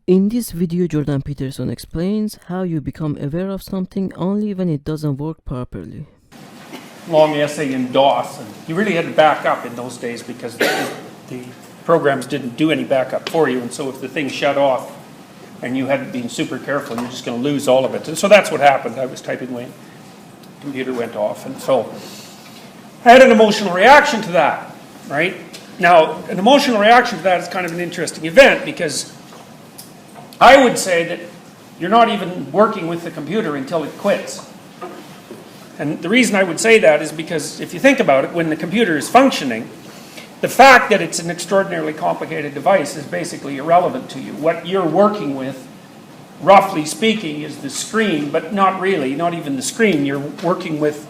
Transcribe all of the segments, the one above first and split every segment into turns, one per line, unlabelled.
In this video, Jordan Peterson explains how you become aware of something only when it doesn't work properly.
Long essay in DOS, and you really had to back up in those days because the programs didn't do any backup for you, and so if the thing shut off and you hadn't been super careful, you're just going to lose all of it. And so that's what happened. I was typing away, the computer went off, and so I had an emotional reaction to that, right? Now, an emotional reaction to that is kind of an interesting event because I would say that you're not even working with the computer until it quits. And the reason I would say that is because if you think about it, when the computer is functioning, the fact that it's an extraordinarily complicated device is basically irrelevant to you. What you're working with, roughly speaking, is the screen, but not really, not even the screen. You're working with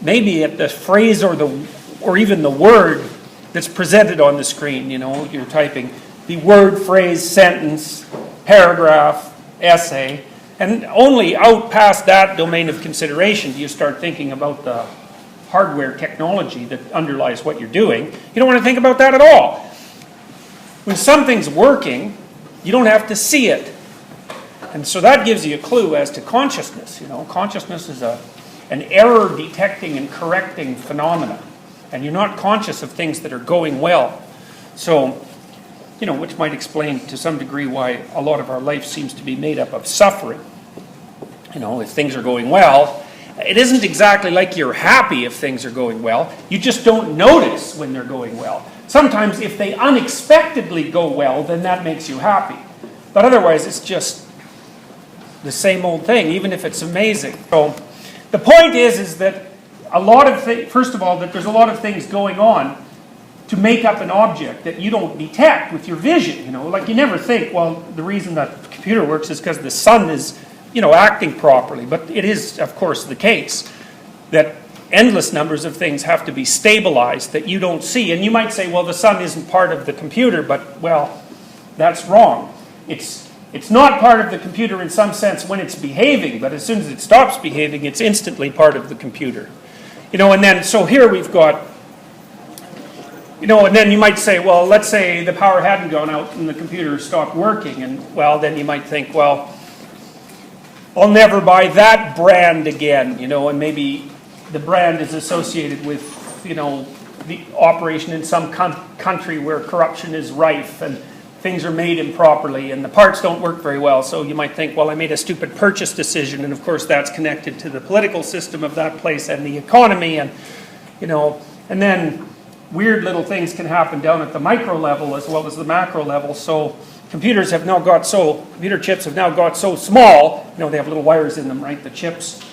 maybe at the phrase or even the word that's presented on the screen. You know, you're typing the word, phrase, sentence, paragraph, essay, and only out past that domain of consideration do you start thinking about the hardware technology that underlies what you're doing. You don't want to think about that at all. When something's working, you don't have to see it. And so that gives you a clue as to consciousness. You know, consciousness is an error detecting and correcting phenomenon. And you're not conscious of things that are going well. So, you know, which might explain to some degree why a lot of our life seems to be made up of suffering. You know, if things are going well, it isn't exactly like you're happy if things are going well. You just don't notice when they're going well. Sometimes if they unexpectedly go well, then that makes you happy. But otherwise, it's just the same old thing, even if it's amazing. So the point is that a lot of things, first of all, that there's a lot of things going on to make up an object that you don't detect with your vision. You know, like you never think, well, the reason that the computer works is because the sun is, you know, acting properly. But it is, of course, the case that endless numbers of things have to be stabilized that you don't see. And you might say, well, the sun isn't part of the computer, but, well, that's wrong. It's not part of the computer in some sense when it's behaving, but as soon as it stops behaving, it's instantly part of the computer. You know, and then, so here we've got, you know, and then you might say, well, let's say the power hadn't gone out and the computer stopped working, and, well, then you might think, well, I'll never buy that brand again, you know, and maybe the brand is associated with, you know, the operation in some country where corruption is rife and things are made improperly and the parts don't work very well. So you might think, well, I made a stupid purchase decision, and of course that's connected to the political system of that place and the economy, and, you know, and then weird little things can happen down at the micro level as well as the macro level. So computer chips have now got so small, you know, they have little wires in them, right, the chips.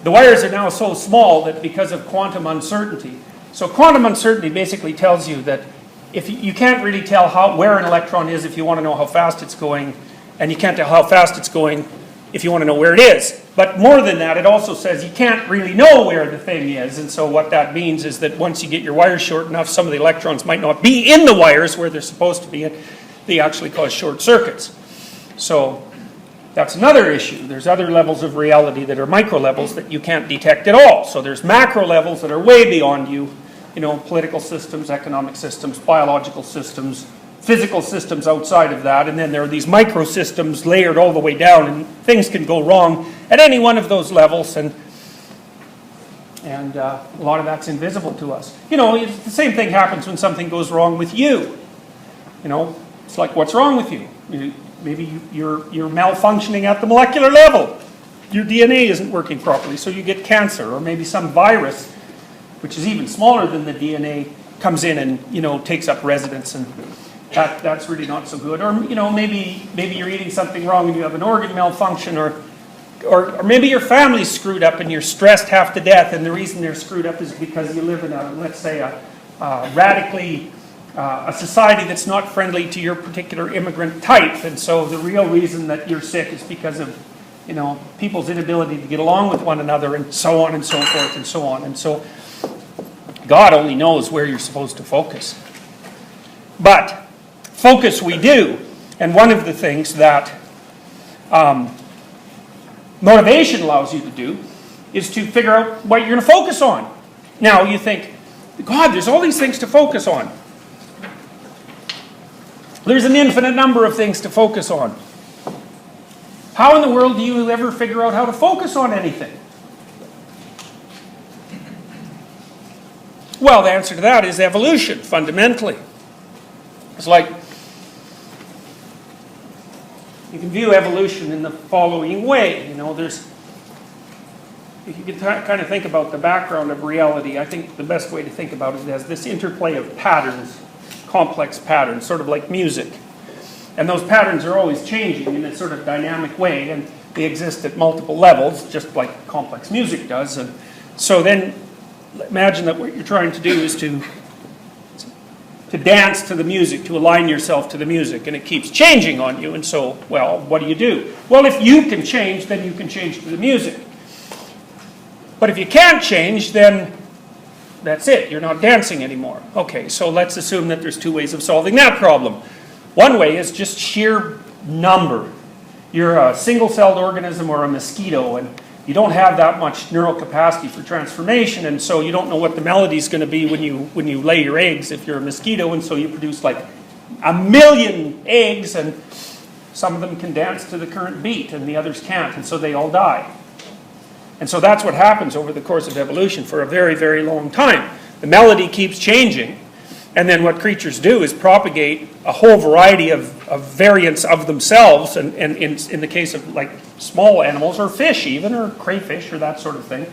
The wires are now so small that because of quantum uncertainty. So quantum uncertainty basically tells you that if you can't really tell where an electron is if you want to know how fast it's going, and you can't tell how fast it's going if you want to know where it is. But more than that, it also says you can't really know where the thing is, and so what that means is that once you get your wires short enough, some of the electrons might not be in the wires where they're supposed to be, and they actually cause short circuits. So that's another issue. There's other levels of reality that are micro levels that you can't detect at all. So there's macro levels that are way beyond you. You know, political systems, economic systems, biological systems, physical systems outside of that, and then there are these microsystems layered all the way down, and things can go wrong at any one of those levels, and a lot of that's invisible to us. You know, the same thing happens when something goes wrong with you. You know, it's like, what's wrong with you? Maybe you're malfunctioning at the molecular level. Your DNA isn't working properly, so you get cancer, or maybe some virus, which is even smaller than the DNA, comes in and, you know, takes up residence, and that's really not so good. Or, you know, maybe you're eating something wrong and you have an organ malfunction, or maybe your family's screwed up and you're stressed half to death, and the reason they're screwed up is because you live in let's say a society that's not friendly to your particular immigrant type, and so the real reason that you're sick is because of, you know, people's inability to get along with one another, and so on and so forth and so on. And so God only knows where you're supposed to focus. But focus we do. And one of the things that motivation allows you to do is to figure out what you're going to focus on. Now you think, God, there's all these things to focus on. There's an infinite number of things to focus on. how in the world do you ever figure out how to focus on anything? Well, the answer to that is evolution, fundamentally. It's like, you can view evolution in the following way. You know, if you can kind of think about the background of reality, I think the best way to think about it is this interplay of patterns, complex patterns, sort of like music. And those patterns are always changing in a sort of dynamic way, and they exist at multiple levels, just like complex music does. And so then, imagine that what you're trying to do is to dance to the music, to align yourself to the music, and it keeps changing on you. And so, well, what do? Well, if you can change, then you can change to the music. But if you can't change, then that's it. You're not dancing anymore. Okay, so let's assume that there's two ways of solving that problem. One way is just sheer number. You're a single-celled organism or a mosquito, and you don't have that much neural capacity for transformation, and so you don't know what the melody is going to be when you lay your eggs if you're a mosquito, and so you produce like 1,000,000 eggs, and some of them can dance to the current beat, and the others can't, and so they all die. And so that's what happens over the course of evolution for a very, very long time. The melody keeps changing, and then what creatures do is propagate a whole variety of variants of themselves, and in the case of like small animals, or fish even, or crayfish, or that sort of thing,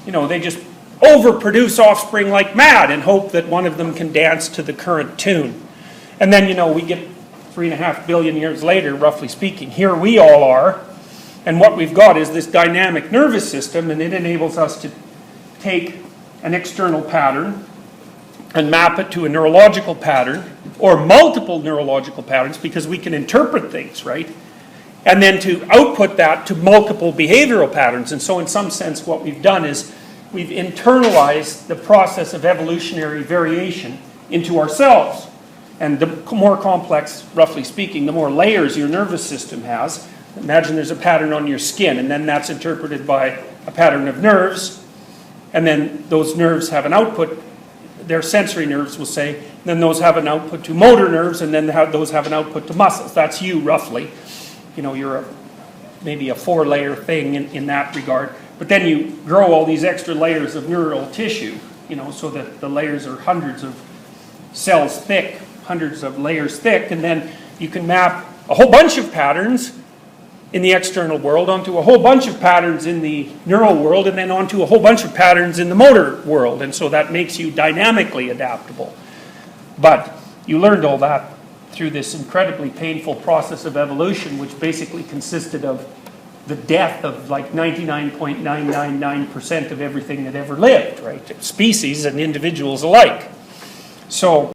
you know, they just overproduce offspring like mad and hope that one of them can dance to the current tune. And then, you know, we get 3.5 billion years later, roughly speaking, here we all are, and what we've got is this dynamic nervous system, and it enables us to take an external pattern and map it to a neurological pattern, or multiple neurological patterns, because we can interpret things, right? And then to output that to multiple behavioral patterns. And so in some sense what we've done is we've internalized the process of evolutionary variation into ourselves. And the more complex, roughly speaking, the more layers your nervous system has. Imagine there's a pattern on your skin, and then that's interpreted by a pattern of nerves, and then those nerves have an output. Their sensory nerves will say, then those have an output to motor nerves, and then those have an output to muscles. That's you, roughly. You know, you're maybe a 4-layer thing in that regard. But then you grow all these extra layers of neural tissue, you know, so that the layers are hundreds of cells thick, hundreds of layers thick, and then you can map a whole bunch of patterns in the external world onto a whole bunch of patterns in the neural world, and then onto a whole bunch of patterns in the motor world. And so that makes you dynamically adaptable. But you learned all that through this incredibly painful process of evolution, which basically consisted of the death of like 99.999% of everything that ever lived, right? Species and individuals alike. So